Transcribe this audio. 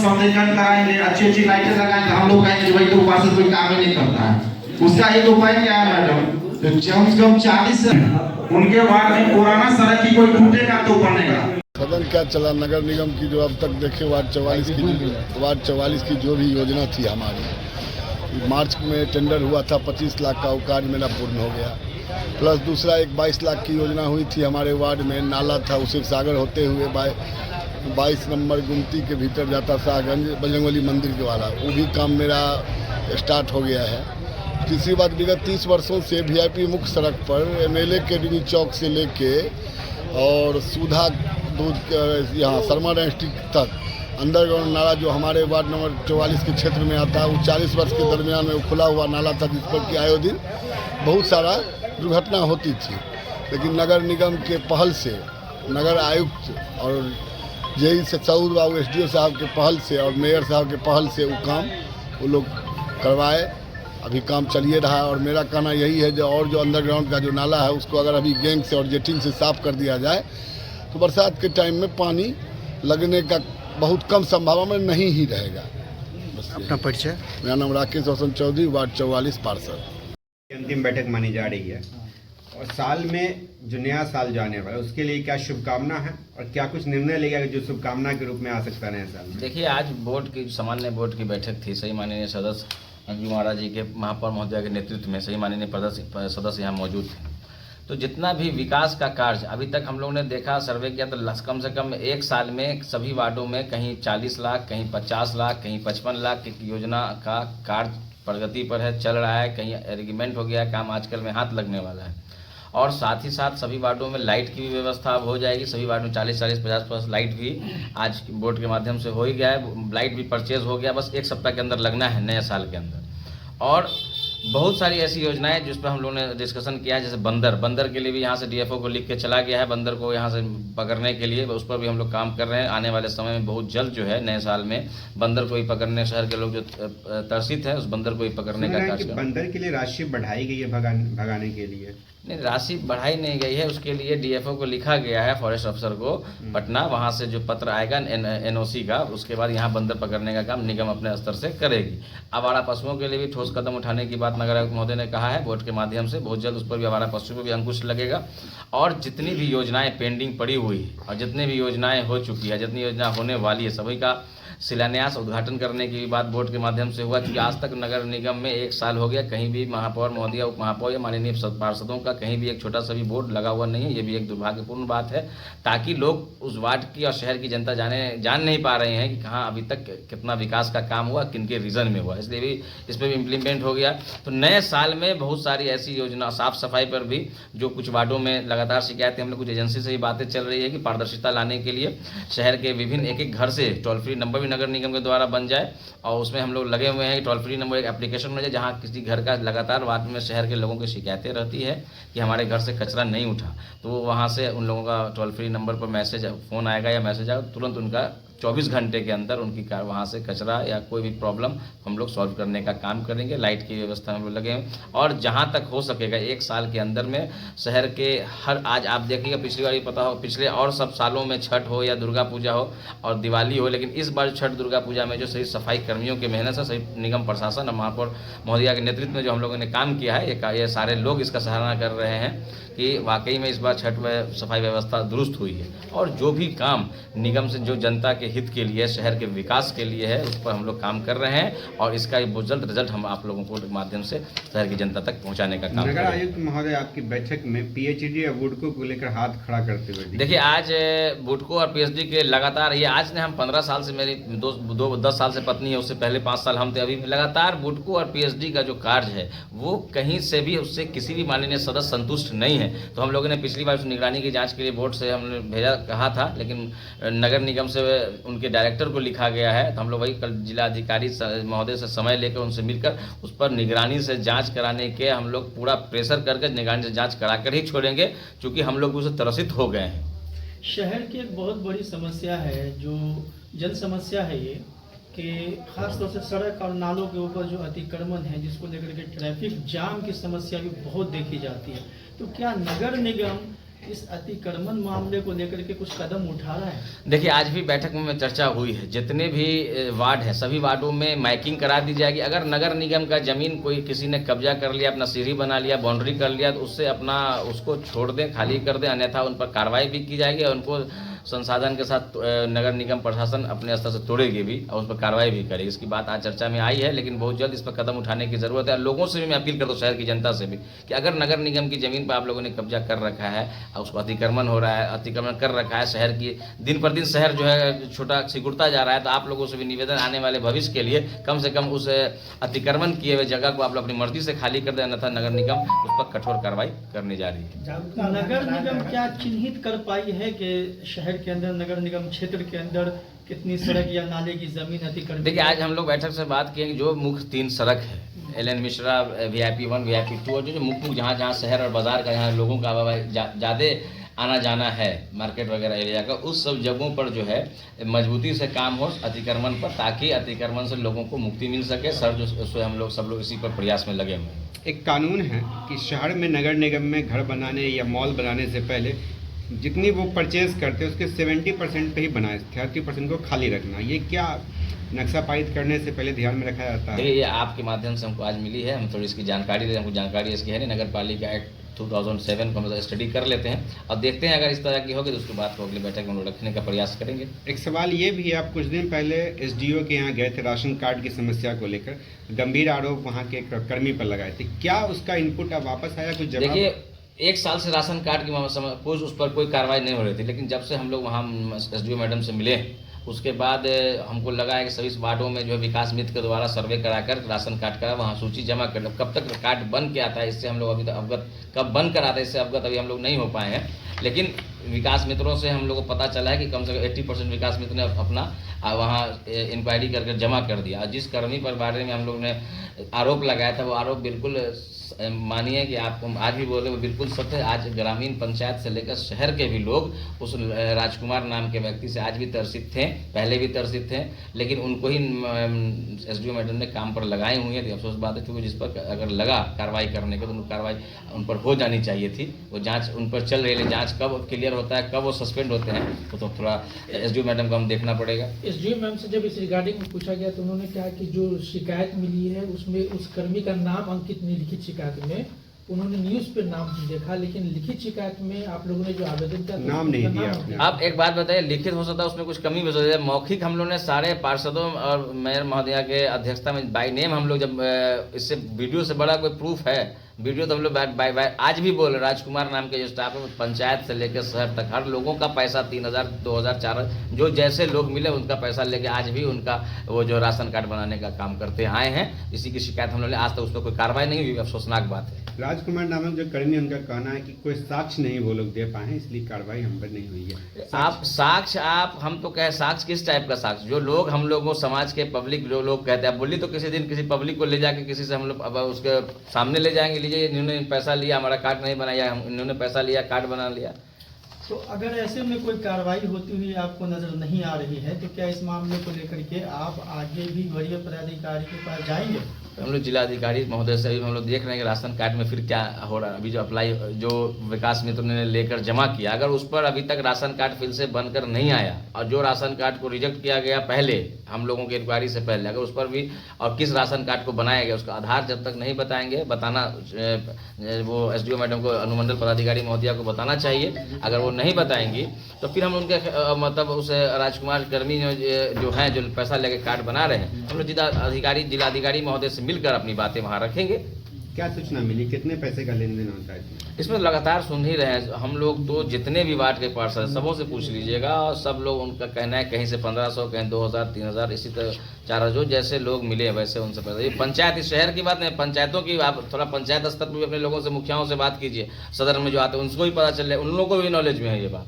सौंदर्यीकरण कराएंगे, अच्छी अच्छी लाइटें लगाएंगे, हम लोग कहेंगे भाई तो ऊपर से कोई काम ही नहीं करता है। उसका एक उपाय क्या है मैडम, तो कम से कम 40 उनके वार्ड में पुराना सड़क की कोई टूटेगा तो बनेगा। सदन क्या चला, नगर निगम की जो अब तक देखे वार्ड 44 की जो भी योजना थी हमारी, मार्च में टेंडर हुआ था 25 लाख का, वो कार्य मेरा पूर्ण हो गया। प्लस दूसरा एक 22 लाख की योजना हुई थी हमारे वार्ड में, नाला था उसे सागर होते हुए 22 नंबर गुमती के भीतर जाता शाहगंज बजरंगबली मंदिर के वाला, वो भी काम मेरा स्टार्ट हो गया है। तीसरी बात, विगत 30 वर्षों से VIP मुख्य सड़क पर MLA अकेडमी चौक से लेके और सुधा दूध यहाँ शर्मा डिस्ट्रिक्ट तक अंडरग्राउंड नाला जो हमारे वार्ड नंबर 44 के क्षेत्र में आता है, वो 40 वर्ष के दरमियान में वो खुला हुआ नाला था, जिस पर कि आए दिन बहुत सारा दुर्घटना होती थी। लेकिन नगर निगम के पहल से, नगर आयुक्त और JE से सऊद बाबू SDO साहब के पहल से और मेयर साहब के पहल से वो काम वो लोग करवाए, अभी काम चलिए रहा है। और मेरा कहना यही है जो अंडरग्राउंड का जो नाला है उसको अगर अभी गैंग से और जेटिंग से साफ़ कर दिया जाए तो बरसात के टाइम में पानी लगने का बहुत कम संभावना नहीं ही रहेगा। अपना परिचय? मेरा नाम राकेश रोशन चौधरी, वार्ड 44 पार्षद। अंतिम बैठक मानी जा रही है और साल में जो नया साल जो आने वाला है उसके लिए क्या शुभकामना है और क्या कुछ निर्णय लिया जो शुभकामना के रूप में आ सकता है नए साल में? देखिए, आज बोर्ड की सामान्य बोर्ड की बैठक थी। सही माननीय सदस्य अंजू महाराज जी के, महापौर महोदय के नेतृत्व में सही माननीय सदस्य यहाँ मौजूद थे। तो जितना भी विकास का कार्य अभी तक हम लोगों ने देखा, सर्वे किया, तो कम से कम एक साल में सभी वार्डों में कहीं 40 लाख, कहीं 50 लाख, कहीं 55 लाख की योजना का कार्य प्रगति पर है, चल रहा है। कहीं एग्रीमेंट हो गया है, काम आजकल में हाथ लगने वाला है। और साथ ही साथ सभी वार्डों में लाइट की भी व्यवस्था अब हो जाएगी। सभी वार्डों में 40-40, 50-50 लाइट भी आज बोर्ड के माध्यम से हो ही गया है। लाइट भी परचेज हो गया, बस एक सप्ताह के अंदर लगना है नए साल के अंदर। और बहुत सारी ऐसी योजनाएं जिस पर हम लोगों ने डिस्कशन किया है, जैसे बंदर के लिए भी यहाँ से DFO को लिख के चला गया है, बंदर को यहाँ से पकड़ने के लिए, उस पर भी हम लोग काम कर रहे हैं। आने वाले समय में बहुत जल्द जो है नए साल में बंदर को ही पकड़ने, शहर के लोग जो तरसित हैं उस बंदर को ही पकड़ने का कार्य। बंदर के लिए राशि बढ़ाई गई है भगाने के लिए? नहीं, राशि बढ़ाई नहीं गई है, उसके लिए DFO को लिखा गया है, फॉरेस्ट अफसर को पटना, वहाँ से जो पत्र आएगा NOC का, उसके बाद यहाँ बंदर पकड़ने का काम निगम अपने स्तर से करेगी। आवारा पशुओं के लिए भी ठोस कदम उठाने की बात नगर आयुक्त महोदय ने कहा है बोर्ड के माध्यम से, बहुत जल्द उस पर भी आवारा पशुओं पर भी अंकुश लगेगा। और जितनी भी योजनाएं पेंडिंग पड़ी हुई है और जितनी भी योजनाएं हो चुकी है, जितनी योजना होने वाली है, सभी का शिलान्यास उद्घाटन करने की भी बात बोर्ड के माध्यम से हुआ। क्योंकि आज तक नगर निगम में एक साल हो गया, कहीं भी महापौर महोदय, उप महापौर या माननीय पार्षदों का कहीं भी एक छोटा सा भी बोर्ड लगा हुआ नहीं है। ये भी एक दुर्भाग्यपूर्ण बात है, ताकि लोग उस वार्ड की और शहर की जनता जान नहीं पा रहे हैं कि कहाँ अभी तक कितना विकास का काम हुआ, किन के रीजन में हुआ। इसलिए भी इस पर भी इम्प्लीमेंट हो गया। तो नए साल में बहुत सारी ऐसी योजना, साफ सफाई पर भी जो कुछ वार्डों में लगातार शिकायतें, हम लोग कुछ एजेंसी से ही बातें चल रही है कि पारदर्शिता लाने के लिए शहर के विभिन्न एक घर से टोल फ्री नंबर भी नगर निगम के द्वारा बन जाए। और उसमें हम लोग लगे हुए हैं कि टोल फ्री नंबर एक एप्लीकेशन बन जाए, जहाँ किसी घर का लगातार वार्ड में शहर के लोगों की शिकायतें रहती है कि हमारे घर से कचरा नहीं उठा, तो वहाँ से उन लोगों का टोल फ्री नंबर पर मैसेज, फ़ोन आएगा या मैसेज आएगा, तुरंत उनका 24 घंटे के अंदर उनकी कार वहाँ से कचरा या कोई भी प्रॉब्लम हम लोग सॉल्व करने का काम करेंगे। लाइट की व्यवस्था में हम लोग लगे हैं। और जहाँ तक हो सकेगा एक साल के अंदर में शहर के हर, आज आप देखिएगा पिछली बार पता हो, पिछले और सब सालों में छठ हो या दुर्गा पूजा हो और दिवाली हो, लेकिन इस बार छठ दुर्गा पूजा में जो सही सफाई कर्मियों की मेहनत से, सही निगम प्रशासन और महापौर महोदया के नेतृत्व में जो हम लोगों ने काम किया है, ये सारे लोग इसका सराहना कर रहे हैं कि वाकई में इस बार छठ में सफाई व्यवस्था दुरुस्त हुई है। और जो भी काम निगम से जो जनता के हित के लिए, शहर के विकास के लिए है, उस पर हम लोग काम कर रहे हैं और इसका बहुत जल्द रिजल्ट हम आप लोगों को माध्यम से शहर की जनता तक पहुंचाने का काम। नगर आयुक्त महोदय आपकी बैठक में PhD और बुडको को लेकर हाथ खड़ा करते हुए देखिए, आज बुडको और PhD के लगातार, ये आज ने हम 15 साल से, मेरी 10 साल से पत्नी है, उससे पहले 5 साल हम थे, अभी लगातार बुडको और PhD का जो कार्य है वो कहीं से भी, उससे किसी भी माननीय सदस्य संतुष्ट नहीं है। तो हम लोगों ने पिछली बार निगरानी की जांच के लिए बोर्ड से हमने भेजा, कहा था, लेकिन नगर निगम से उनके डायरेक्टर को लिखा गया है। तो हम लोग वही कल जिला अधिकारी महोदय से समय लेकर उनसे मिलकर उस पर निगरानी से जांच कराने के हम लोग पूरा प्रेशर करके निगरानी से जांच कराकर ही छोड़ेंगे, क्योंकि हम लोग उसे त्रसित हो गए हैं। शहर की एक बहुत बड़ी समस्या है, जो जन समस्या है ये, कि खासतौर से सड़क और नालों के ऊपर जो अतिक्रमण है, जिसको लेकर के ट्रैफिक जाम की समस्या भी बहुत देखी जाती है। तो क्या नगर निगम इस अतिक्रमण मामले को लेकर के कुछ कदम उठा रहा है? देखिए, आज भी बैठक में चर्चा हुई है, जितने भी वार्ड है सभी वार्डों में माइकिंग करा दी जाएगी। अगर नगर निगम का जमीन कोई किसी ने कब्जा कर लिया, अपना सीढ़ी बना लिया, बाउंड्री कर लिया, तो उससे अपना उसको छोड़ दें, खाली कर दें, अन्यथा उन पर कार्रवाई भी की जाएगी और उनको संसाधन के साथ नगर निगम प्रशासन अपने स्तर से तोड़ेगी भी और उस पर कार्रवाई भी करेगी। इसकी बात आज चर्चा में आई है, लेकिन बहुत जल्द इस पर कदम उठाने की जरूरत है। और लोगों से भी मैं अपील करता हूँ, शहर की जनता से भी, कि अगर नगर निगम की जमीन पर आप लोगों ने कब्जा कर रखा है और उसको अतिक्रमण हो रहा है, अतिक्रमण कर रखा है, शहर की दिन पर दिन शहर जो है छोटा सिकुड़ता जा रहा है, तो आप लोगों से भी निवेदन, आने वाले भविष्य के लिए कम से कम उस अतिक्रमण किए हुए जगह को आप लोग अपनी मर्जी से खाली कर दें, अन्यथा नगर निगम उस पर कठोर कार्रवाई करने जा रही है। नगर निगम क्या चिन्हित कर पाई है कि शहर के अंदर, नगर निगम क्षेत्र के अंदर कितनी सड़क या नाले की जमीन अतिक्रमण? देखिए, आज हम लोग बैठक से बात किए कि जो मुख्य 3 सड़क है, एल.एन. मिश्रा, VIP 1, VIP 2 और जो मुख्य जहाँ शहर और बाजार का, यहाँ लोगों का ज़्यादा आना जाना है, मार्केट वगैरह एरिया का, उस सब जगहों पर जो है मजबूती से काम हो अतिक्रमण पर, ताकि अतिक्रमण से लोगों को मुक्ति मिल सके। सर जो हम लोग सब लोग इसी पर प्रयास में लगे हुए हैं। एक कानून है कि शहर में नगर निगम में घर बनाने या मॉल बनाने से पहले जितनी वो परचेज करते हैं उसके 70% पे ही बनाए, 30% को खाली रखना। ये क्या नक्शा पारित करने से पहले ध्यान में रखा जाता है? ये आपके माध्यम से हमको आज मिली है, हम थोड़ी इसकी जानकारी दे, हमको जानकारी इसकी है नहीं। नगर पालिका एक्ट 2007 को हम स्टडी कर लेते हैं और देखते हैं, अगर इस तरह की होगी तो उसके बाद को अगली बैठक में रखने का प्रयास करेंगे। एक सवाल ये भी है, आप कुछ दिन पहले SDO के यहाँ गए थे, राशन कार्ड की समस्या को लेकर गंभीर आरोप वहाँ के कर्मी पर लगाए थे, क्या उसका इनपुट अब वापस आया? कुछ जवाब? देखिए, 1 साल से राशन कार्ड की उस पर कोई कार्रवाई नहीं हो रही थी, लेकिन जब से हम लोग वहाँ SDO मैडम से मिले, उसके बाद हमको लगा है कि सभी वार्डों में जो है विकास मित्र के द्वारा सर्वे कराकर राशन कार्ड का वहाँ सूची जमा कर, कब तक कार्ड बन के आता है इससे हम लोग अभी तक अवगत, कब बन कर आता है इससे अवगत अभी हम लोग नहीं हो पाए हैं। लेकिन विकास मित्रों से हम लोग को पता चला है कि कम से कम 80% विकास मित्र ने अपना वहाँ इंक्वायरी करके जमा कर दिया। और जिस कर्मी पर बारे में हम लोग ने आरोप लगाया था, वो आरोप बिल्कुल मानिए कि आपको आज भी बोले वो बिल्कुल सत्य है। आज ग्रामीण पंचायत से लेकर शहर के भी लोग उस राजकुमार नाम के व्यक्ति से आज भी तरसित थे, पहले भी तरसित थे, लेकिन उनको ही SDO मैडम ने काम पर लगाई हुई है। तो अफसोस बात है, क्योंकि जिस पर अगर लगा कार्रवाई करने के तो कार्रवाई उन पर हो जानी चाहिए थी। वो जांच उन पर चल रही है, जांच कब क्लियर होता है, कब वो सस्पेंड होते हैं, तो थोड़ा SDO मैडम को हम देखना पड़ेगा। SDO मैम से जब इस रिगार्डिंग में पूछा गया तो उन्होंने कहा कि जो शिकायत मिली है उसमें उस कर्मी का नाम अंकित नहीं, लिखित शिकायत में उन्होंने न्यूज़ पे नाम देखा, लेकिन लिखित शिकायत में आप लोगों ने जो आवेदन किया नाम नहीं दिया। आप एक बात बताइए, लिखित हो सकता है उसमें कुछ कमी भी हो सकती है, मौखिक हम लोग ने सारे पार्षदों और मेयर महोदया के अध्यक्षता में बाय नेम हम लोग, जब इससे वीडियो से बड़ा कोई प्रूफ है, वीडियो तो हम लोग बाय आज भी बोल रहे, राजकुमार नाम के जो स्टाफ है पंचायत से लेकर शहर तक हर लोगों का पैसा 3000, 2000, 4000 जो जैसे लोग मिले उनका पैसा लेके आज भी उनका वो जो राशन कार्ड बनाने का काम करते आए हैं। इसी की शिकायत हम लोग ने आज तक उस पर कोई कार्रवाई नहीं हुई, अफसोसनाक बात है। राजकुमार नामक जो कर्मी, उनका कहना है कि कोई साक्ष्य नहीं वो लोग दे पाए, इसलिए कार्रवाई हम पर नहीं हुई है। आप साक्ष्य, आप हम तो कहे साक्ष्य किस टाइप का साक्ष्य? जो लोग हम लोगों समाज के पब्लिक जो लोग कहते हैं, बोली तो किसी दिन किसी पब्लिक को ले जाके किसी से हम लोग अब उसके सामने ले जाएंगे, लीजिए इन्होंने पैसा लिया, हमारा कार्ड नहीं बनाया, इन्होंने पैसा लिया, कार्ड बना लिया। तो अगर ऐसे में कोई कार्रवाई होती हुई आपको नजर नहीं आ रही है तो क्या इस मामले को लेकर के आप आगे भी वरीय पदाधिकारी के पास जाएंगे? हम लोग जिलाधिकारी महोदय से हम लोग देख रहे हैं कि राशन कार्ड में फिर क्या हो रहा है। अभी जो अप्लाई जो विकास मित्र ने लेकर जमा किया, अगर उस पर अभी तक राशन कार्ड फिर से बनकर नहीं आया और जो राशन कार्ड को रिजेक्ट किया गया पहले हम लोगों की इंक्वायरी से पहले, अगर उस पर भी और किस राशन कार्ड को बनाया गया उसका आधार जब तक नहीं बताएंगे, बताना वो SDO मैडम को, अनुमंडल पदाधिकारी महोदया को बताना चाहिए। अगर वो नहीं बताएंगी तो फिर हम उनके मतलब उस राजकुमार कर्मी जो हैं जो पैसा लेके कार्ड बना रहे हैं, हम लोग जिलाधिकारी महोदय से मिलकर अपनी बातें वहाँ रखेंगे। क्या सूचना मिली, कितने पैसे का लेन देन होता है इसमें? लगातार सुन ही रहे हैं हम लोग, तो जितने भी वार्ड के पार्षद सबों से पूछ लीजिएगा और सब लोग उनका कहना है कहीं से 1500, कहीं 2000, 3000, इसी तरह 4000, जो जैसे लोग मिले वैसे उनसे पैसा। ये पंचायत, इस शहर की बात नहीं, पंचायतों की, आप थोड़ा पंचायत स्तर पर भी अपने लोगों से, मुखियाओं से बात कीजिए, सदर में जो आते हैं उनको भी पता चल रहा है, उन लोगों को भी नॉलेज में है ये बात।